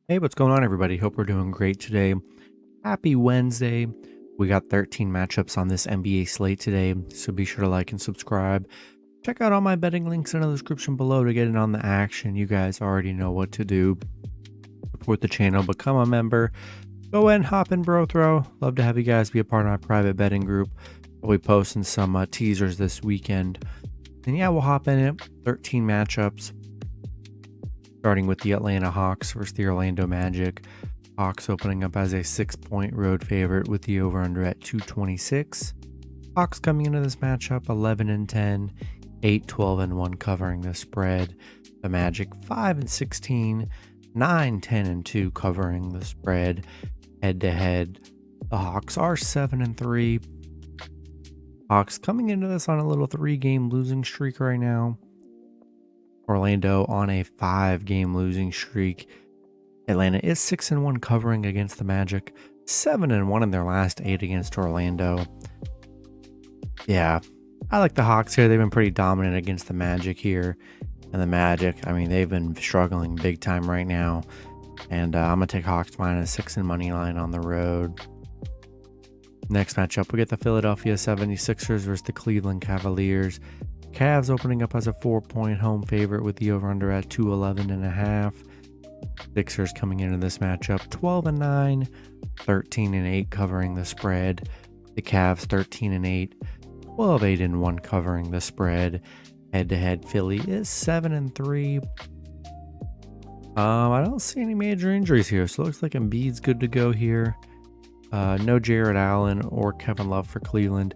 Hey, what's going on, everybody? Hope we're doing great today. Happy Wednesday. We got 13 matchups on this NBA slate today, so be sure to like and subscribe. Check out all my betting links in the description below to get in on the action. You guys already know what to do. Support the channel, become a member. Go ahead and hop in, bro throw. Love to have you guys be a part of my private betting group. I'll be posting some teasers this weekend. And yeah, we'll hop in it. 13 matchups. Starting with the Atlanta Hawks versus the Orlando Magic. Hawks opening up as a 6-point road favorite with the over-under at 226. Hawks coming into this matchup 11-10, 8-12-1 covering the spread. The Magic 5-16, 9-10-2 covering the spread. Head-to-head, the Hawks are 7-3. Hawks coming into this on a little 3-game losing streak right now. Orlando on a 5-game losing streak. Atlanta is 6-1 covering against the Magic, 7-1 in their last 8 against Orlando. Yeah, I like the Hawks here. They've been pretty dominant against the Magic here. And the Magic, I mean, they've been struggling big time right now. And I'm going to take Hawks -6 in money line on the road. Next matchup, we get the Philadelphia 76ers versus the Cleveland Cavaliers. Cavs opening up as a 4-point home favorite with the over-under at 211.5. Sixers coming into this matchup 12-9, 13-8 covering the spread. The Cavs 13-8, 12-8-1 covering the spread. Head-to-head, Philly is 7-3. I don't see any major injuries here, so it looks like Embiid's good to go here. No Jared Allen or Kevin Love for Cleveland.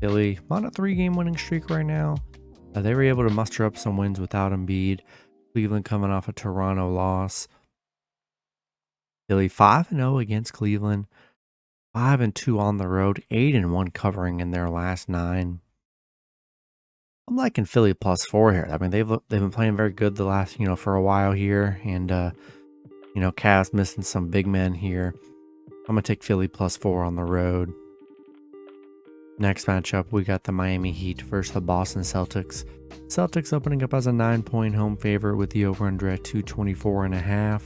Philly on a 3-game winning streak right now. They were able to muster up some wins without Embiid. Cleveland coming off a Toronto loss. Philly 5-0 against Cleveland. 5-2 on the road. 8-1 covering in their last 9. I'm liking Philly +4 here. I mean, they've been playing very good the last, for a while here. And, Cavs missing some big men here. I'm going to take Philly +4 on the road. Next matchup, we got the Miami Heat versus the Boston Celtics. Celtics opening up as a 9-point home favorite with the over-under at 224.5.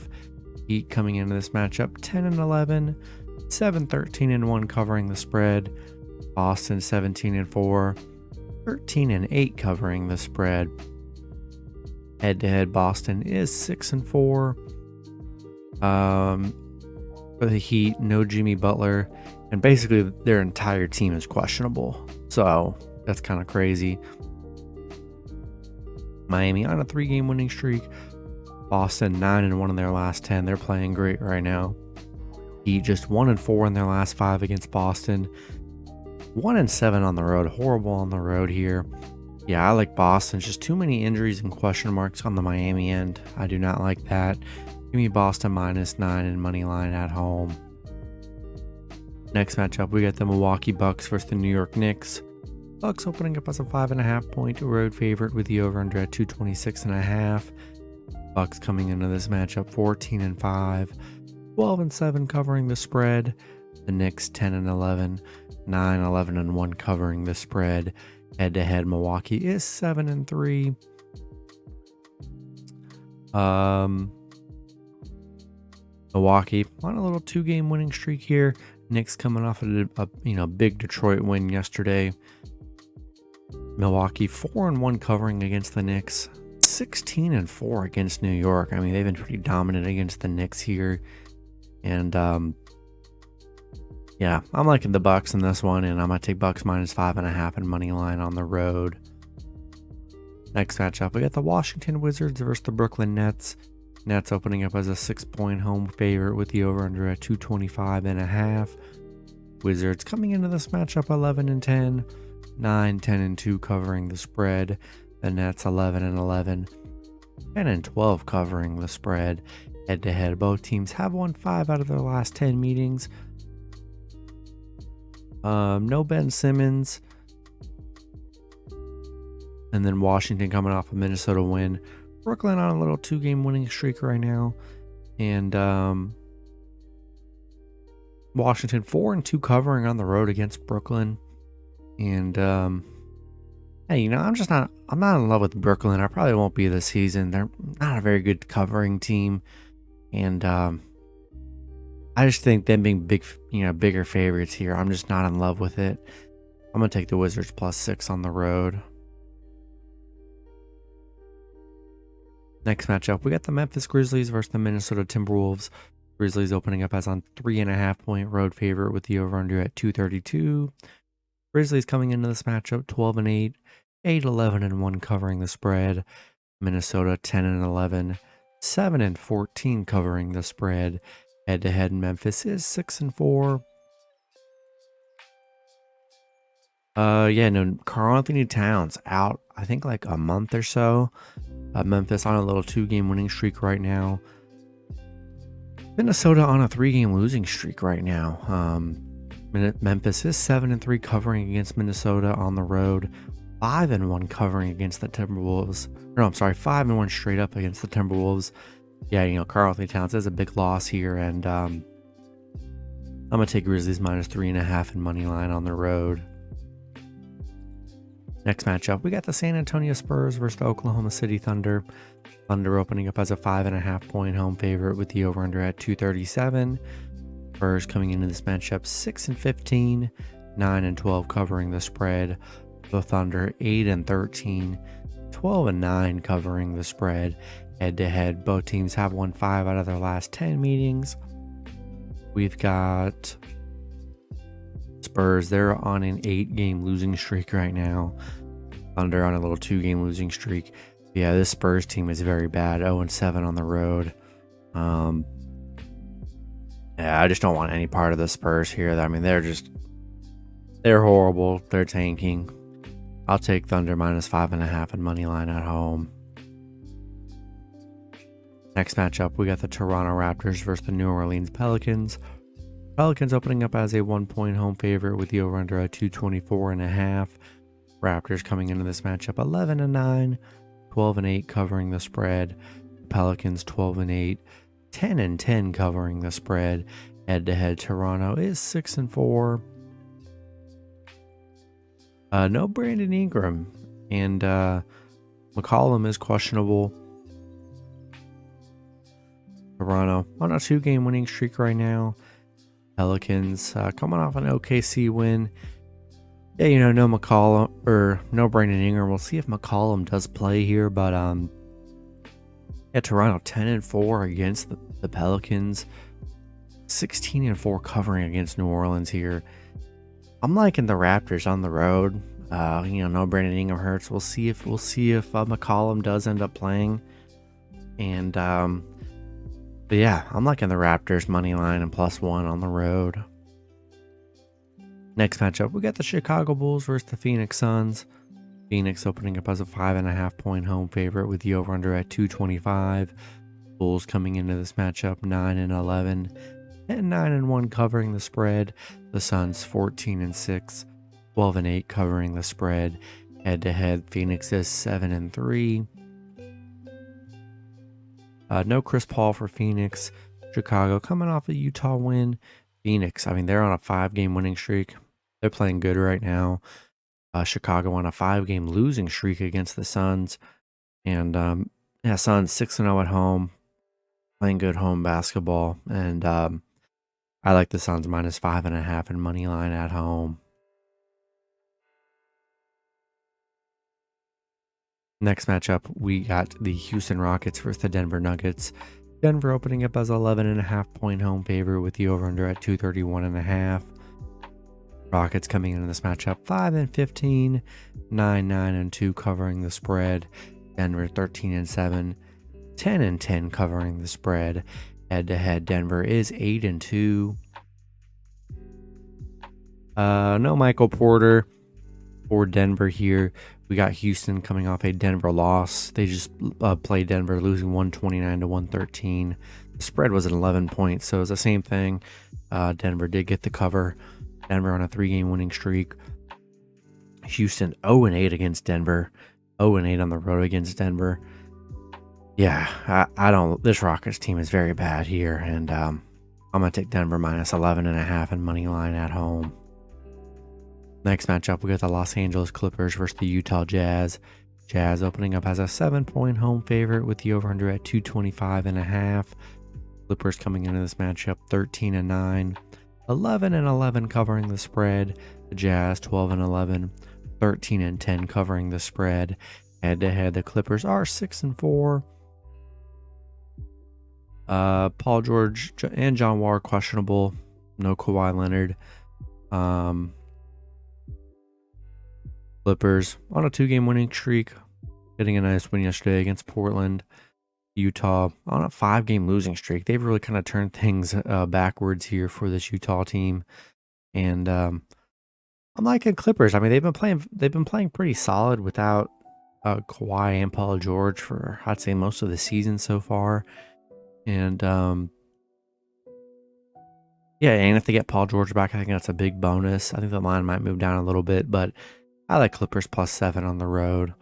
Heat coming into this matchup 10-11, 7-13-1 covering the spread. Boston 17-4, 13-8 covering the spread. Head-to-head, Boston is 6-4. For the Heat, no Jimmy Butler. And basically, their entire team is questionable. So, that's kind of crazy. Miami on a 3-game winning streak. Boston 9-1 in their last 10. They're playing great right now. Heat just 1-4 in their last 5 against Boston. 1-7 on the road. Horrible on the road here. Yeah, I like Boston. Just too many injuries and question marks on the Miami end. I do not like that. Give me Boston -9 in money line at home. Next matchup, we got the Milwaukee Bucks versus the New York Knicks. Bucks opening up as a 5.5-point road favorite with the over-under at 226.5. Bucks coming into this matchup 14-5, 12-7 covering the spread. The Knicks 10-11, 9-11-1 covering the spread. Head-to-head, Milwaukee is 7-3. Milwaukee on a little 2-game winning streak here. Knicks coming off a big Detroit win yesterday. Milwaukee 4-1 covering against the Knicks. 16-4 against New York. I mean, they've been pretty dominant against the Knicks here. And yeah, I'm liking the Bucks in this one, and I'm gonna take Bucks -5.5 in money line on the road. Next matchup, we got the Washington Wizards versus the Brooklyn Nets. Nets opening up as a 6-point home favorite with the over-under at 225.5. Wizards coming into this matchup 11-10, 9-10-2 covering the spread. The Nets 11-11, 10-12 covering the spread. Head-to-head, both teams have won 5 out of their last 10 meetings. No Ben Simmons. And then Washington coming off a Minnesota win. Brooklyn on a little 2-game winning streak right now. And Washington 4-2 covering on the road against Brooklyn. And hey, I'm not in love with Brooklyn. I probably won't be this season. They're not a very good covering team. And I just think them being bigger favorites here, I'm just not in love with it. I'm going to take the Wizards +6 on the road. Next matchup, we got the Memphis Grizzlies versus the Minnesota Timberwolves. Grizzlies opening up as on 3.5-point road favorite with the over-under at 232. Grizzlies coming into this matchup 12-8, 8-11-1 covering the spread. Minnesota 10-11, 7-14 covering the spread. Head-to-head, Memphis is 6-4. Karl Anthony Towns out, I think like a month or so. Memphis on a little 2-game winning streak right now. Minnesota on a 3-game losing streak right now. Memphis is 7-3 covering against Minnesota on the road. 5-1 covering against the Timberwolves. No, I'm sorry, 5-1 straight up against the Timberwolves. Yeah, Karl Anthony Towns is a big loss here, and I'm gonna take Grizzlies -3.5 in money line on the road. Next matchup, we got the San Antonio Spurs versus the Oklahoma City Thunder. Thunder opening up as a 5.5-point home favorite with the over-under at 237. Spurs coming into this matchup 6-15, 9-12 covering the spread. The Thunder 8-13, 12-9 covering the spread. Head-to-head, both teams have won 5 out of their last 10 meetings. We've got Spurs, they're on an 8-game losing streak right now. Thunder on a little 2-game losing streak. Yeah, this Spurs team is very bad. 0-7 on the road. Yeah, I just don't want any part of the Spurs here. I mean, they're horrible. They're tanking. I'll take Thunder -5.5 in money line at home. Next matchup, we got the Toronto Raptors versus the New Orleans Pelicans. Pelicans opening up as a 1-point home favorite with the over-under at 224.5. Raptors coming into this matchup 11-9, 12-8 covering the spread. Pelicans 12-8, 10-10 covering the spread. Head-to-head, Toronto is 6-4. No Brandon Ingram, and McCollum is questionable. Toronto on a 2-game winning streak right now. Pelicans coming off an OKC win. Yeah, no McCollum or no Brandon Ingram. We'll see if McCollum does play here, but Toronto 10-4 against the Pelicans, 16-4 covering against New Orleans here. I'm liking the Raptors on the road. No Brandon Ingram hurts. We'll see if McCollum does end up playing, and but yeah, I'm liking the Raptors money line and +1 on the road. Next matchup, we got the Chicago Bulls versus the Phoenix Suns. Phoenix opening up as a 5.5-point home favorite with the over-under at 225. Bulls coming into this matchup 9-11, and 9-1 covering the spread. The Suns 14-6, 12-8 covering the spread. Head-to-head, Phoenix is 7-3. No Chris Paul for Phoenix. Chicago coming off a Utah win. Phoenix, they're on a 5-game winning streak. They're playing good right now. Chicago on a 5-game losing streak against the Suns. And Suns 6-0 at home. Playing good home basketball. And I like the Suns -5.5 in money line at home. Next matchup, we got the Houston Rockets versus the Denver Nuggets. Denver opening up as 11.5-point home favorite with the over-under at 231.5. Rockets coming into this matchup 5-15, 9-2 covering the spread. Denver 13-7, 10-10 covering the spread. Head-to-head, Denver is 8-2. No Michael Porter for Denver here. We got Houston coming off a Denver loss. They just played Denver, losing 129-113. The spread was at 11 points, so it was the same thing. Denver did get the cover. Denver on a 3-game winning streak. Houston 0-8 against Denver. 0-8 on the road against Denver. Yeah, I don't. This Rockets team is very bad here, and I'm gonna take Denver -11.5 in money line at home. Next matchup, we got the Los Angeles Clippers versus the Utah Jazz. Jazz opening up as a 7-point home favorite with the over-under at 225.5. Clippers coming into this matchup 13-9, 11-11 covering the spread. The Jazz 12-11, 13-10 covering the spread. Head to head, the Clippers are 6-4. Paul George and John Wall questionable. No Kawhi Leonard. Clippers on a 2-game winning streak, getting a nice win yesterday against Portland. Utah on a 5-game losing streak. They've really kind of turned things backwards here for this Utah team, and I'm liking Clippers. I mean, they've been playing pretty solid without Kawhi and Paul George for, I'd say, most of the season so far. And yeah, and if they get Paul George back, I think that's a big bonus. I think the line might move down a little bit, but I like Clippers +7 on the road.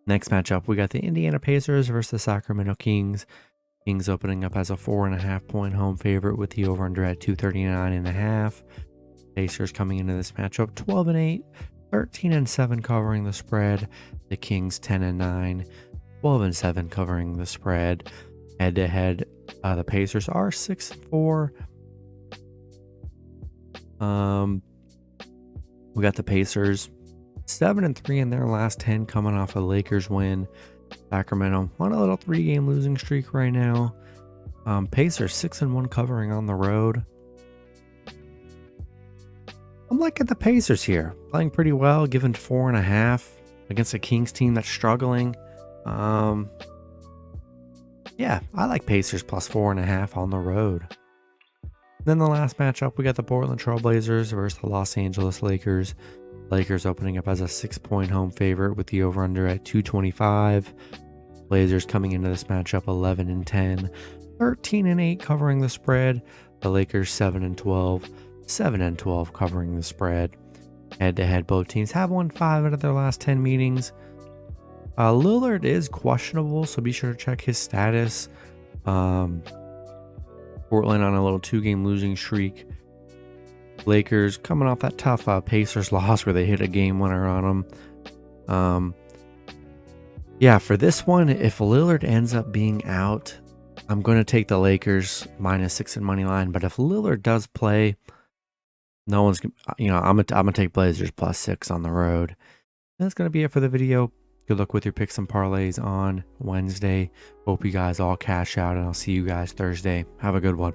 Next matchup, we got the Indiana Pacers versus the Sacramento Kings. Kings opening up as a 4.5-point home favorite with the over-under at 239.5. Pacers coming into this matchup 12-8, 13-7 covering the spread. The Kings 10-9, 12-7 covering the spread. Head to head, the Pacers are 6-4. We got the Pacers 7-3 in their last 10, coming off a Lakers win. Sacramento on a little 3-game losing streak right now. Pacers 6-1 covering on the road. I'm liking the Pacers here, playing pretty well, given 4.5 against a Kings team that's struggling. Yeah, I like Pacers +4.5 on the road. Then the last matchup, we got the Portland Trailblazers versus the Los Angeles Lakers. Lakers opening up as a 6-point home favorite with the over-under at 225. Blazers coming into this matchup 11-10, 13-8 covering the spread. The Lakers 7-12, 7-12 covering the spread. Head to head, both teams have won 5 out of their last 10 meetings. Lillard is questionable, so be sure to check his status. Portland on a little 2-game losing streak. Lakers coming off that tough Pacers loss where they hit a game winner on them. Yeah, for this one, if Lillard ends up being out, I'm going to take the Lakers -6 in money line. But if Lillard does play, no one's, I'm gonna take Blazers +6 on the road. That's gonna be it for the video. Good luck with your picks and parlays on Wednesday. Hope you guys all cash out, and I'll see you guys Thursday. Have a good one.